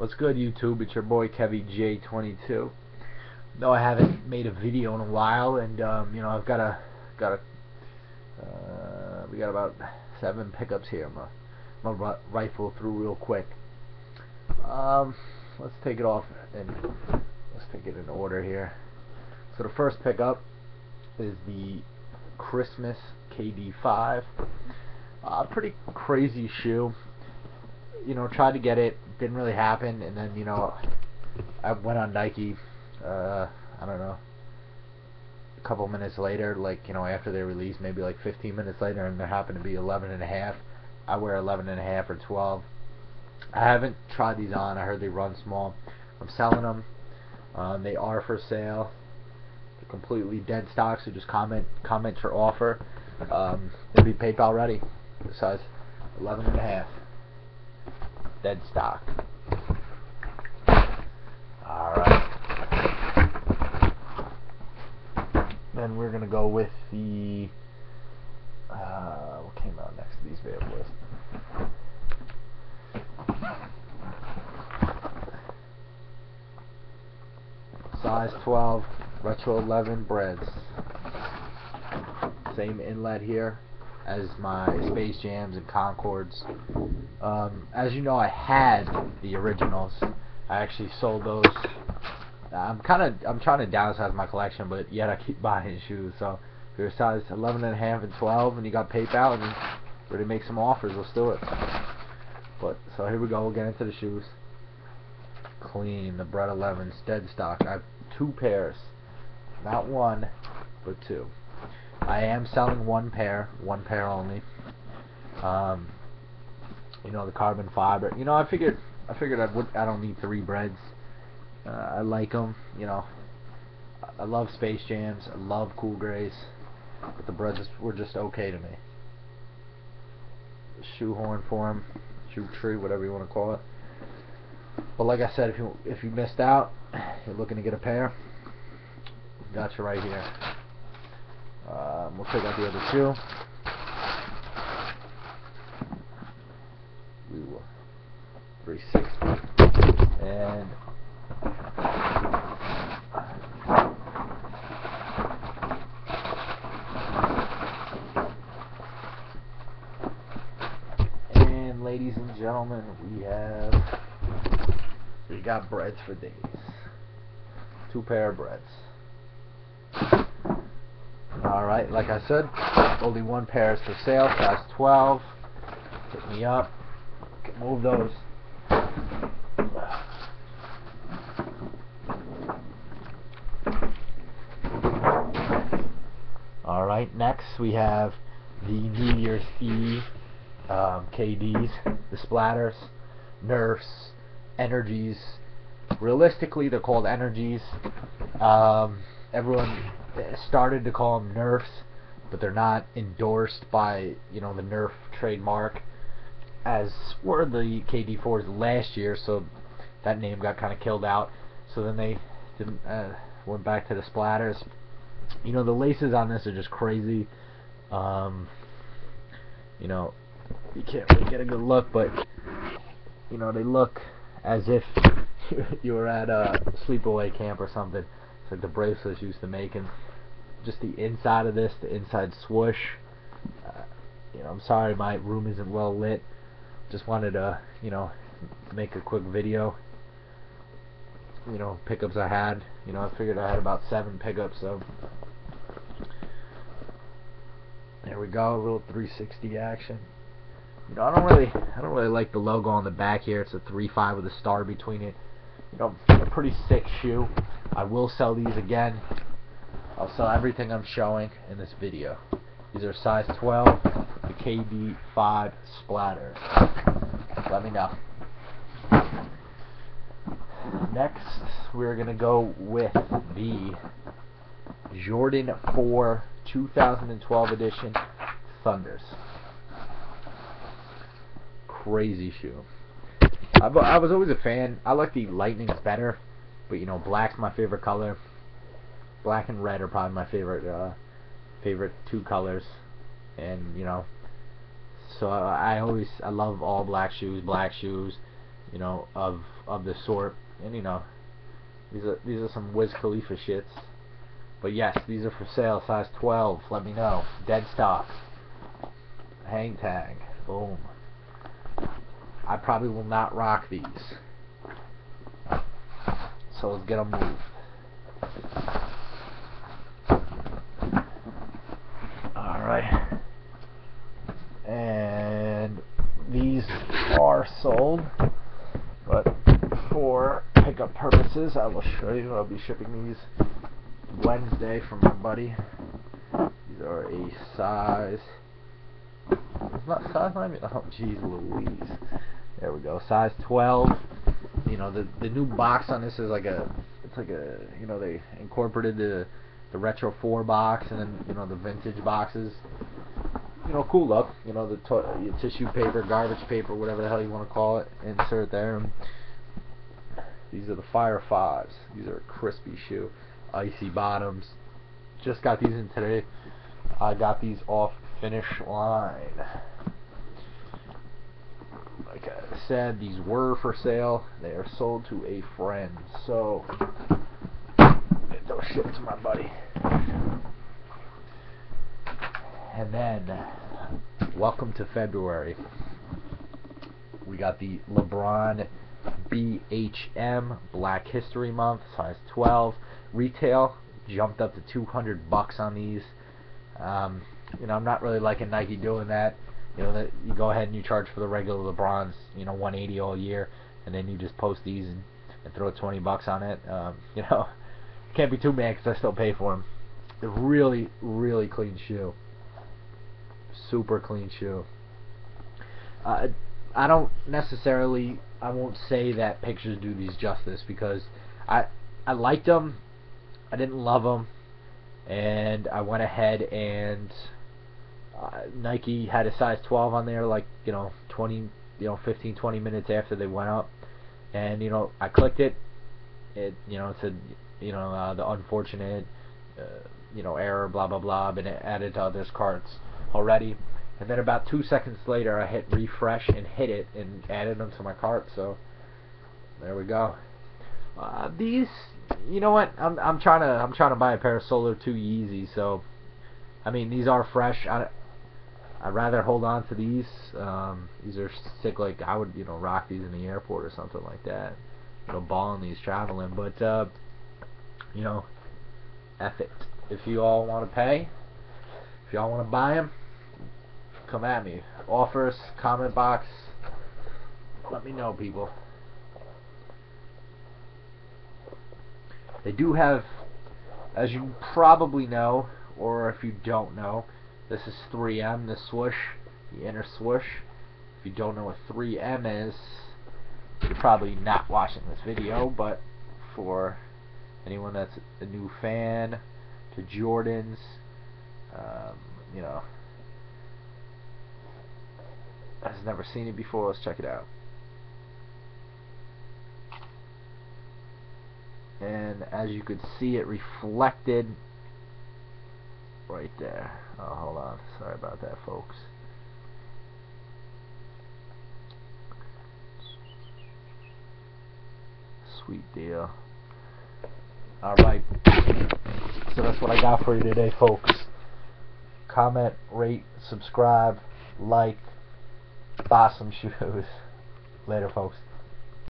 What's good, YouTube? It's your boy Kevy J22. No, I haven't made a video in a while, and I've we got about 7 pickups here. I'm gonna rifle through real quick. Let's take it off and let's take it in order here. So the first pickup is the Christmas KD5. Pretty crazy shoe. Tried to get it, didn't really happen, and then I went on Nike. I don't know, a couple minutes later, after they released, maybe like 15 minutes later, and there happened to be 11.5. I wear 11.5 or 12. I haven't tried these on. I heard they run small. I'm selling them. They are for sale. They're completely dead stock, so just comment your offer. They'll be PayPal ready. The size 11.5. Dead stock. Alright. Then we're gonna go with the what came out next to these bad boys? Size 12 Retro 11 breds. Same inlet here as my Space Jams and Concords. As you know, I had the originals. I actually sold those. I'm trying to downsize my collection, but yet I keep buying shoes. So if you're size 11.5 and 12 and you got PayPal and you're ready to make some offers, let's do it. So here we go. We'll get into the shoes. Clean, the Bred 11s, dead stock. I have 2 pairs, not one, but 2. I am selling one pair only. The carbon fiber. I figured I don't need 3 breds. I like them. I love Space Jams. I love Cool Grays, but the breds were just okay to me. Shoehorn for them, shoe tree, whatever you want to call it. But like I said, if you missed out, you're looking to get a pair, got you right here. We'll take out the other shoe. We will 360 and ladies and gentlemen, we got breds for days. 2 pair of breds. Alright, like I said, only 1 pair is for sale, size 12. Hit me up. Can move those. Alright, next we have the New Year's Eve KDs, the splatters, Nerfs, Energies. Realistically, they're called Energies. Everyone started to call them Nerfs, but they're not endorsed by the Nerf trademark, as were the KD4s last year, so that name got kind of killed out. So then they went back to the splatters. The laces on this are just crazy. You can't really get a good look, but they look as if you were at a sleepaway camp or something. It's like the bracelets used to make. And just the inside of this, the inside swoosh. I'm sorry my room isn't well lit. Just wanted to make a quick video. Pickups I had. I figured I had about 7 pickups, so there we go. A little 360 action. I don't really like the logo on the back here. It's a 3.5 with a star between it. A pretty sick shoe. I will sell these again. I'll sell everything I'm showing in this video. These are size 12, the KD5 splatters. Let me know. Next, we're gonna go with the Jordan 4 2012 edition Thunders. Crazy shoe. I was always a fan. I like the Lightnings better, but black's my favorite color. Black and red are probably my favorite 2 colors, and so I love all black shoes. you know, of the sort. And you know, these are some Wiz Khalifa shits. But yes, these are for sale, size 12. Let me know. Dead stock. Hang tag. Boom. I probably will not rock these. So let's get them moved. Alright. And these are sold, but for pickup purposes, I will show you. I'll be shipping these Wednesday from my buddy. These are a size. It's not size 9. Oh, jeez Louise. There we go. Size 12. You know, the new box on this is like a. It's like a. You know, they incorporated the retro 4 box and then, you know, the vintage boxes. You know, cool look. You know, the tissue paper, garbage paper, whatever the hell you want to call it. Insert there. These are the Fire 5s. These are a crispy shoe. Icy bottoms. Just got these in today. I got these off Finish Line. Like I said, these were for sale. They are sold to a friend. So, get those shipped to my buddy. And then, welcome to February. We got the LeBron BHM Black History Month, size 12. Retail jumped up to $200 on these. You know, I'm not really liking Nike doing that. You know, that you go ahead and you charge for the regular LeBrons, you know, $180 all year, and then you just post these and throw $20 on it. You know, can't be too mad because I still pay for them. They're really, really clean shoe. Super clean shoe. I don't necessarily, I won't say that pictures do these justice, because I liked them, I didn't love them, and I went ahead and Nike had a size 12 on there, like, you know, 15, 20 minutes after they went up, and, you know, I clicked it, you know, it said, you know, the unfortunate, you know, error, blah, blah, blah, been added to others' carts already. And then about 2 seconds later, I hit refresh and hit it and added them to my cart. So there we go. These, you know what? I'm trying to buy a pair of Solar 2 Yeezys. So I mean, these are fresh. I'd rather hold on to these. These are sick. Like, I would, you know, rock these in the airport or something like that. You know, balling these traveling. But you know, F it. If you all want to pay, if y'all want to buy them, come at me. Offers, comment box. Let me know, people. They do have, as you probably know, or if you don't know, this is 3M, the swoosh, the inner swoosh. If you don't know what 3M is, you're probably not watching this video, but for anyone that's a new fan to Jordans, you know, has never seen it before, let's check it out. And as you could see, it reflected right there. Oh, hold on, sorry about that, folks. Sweet deal. Alright, so that's what I got for you today, folks. Comment, rate, subscribe, like, buy some shoes. Later, folks.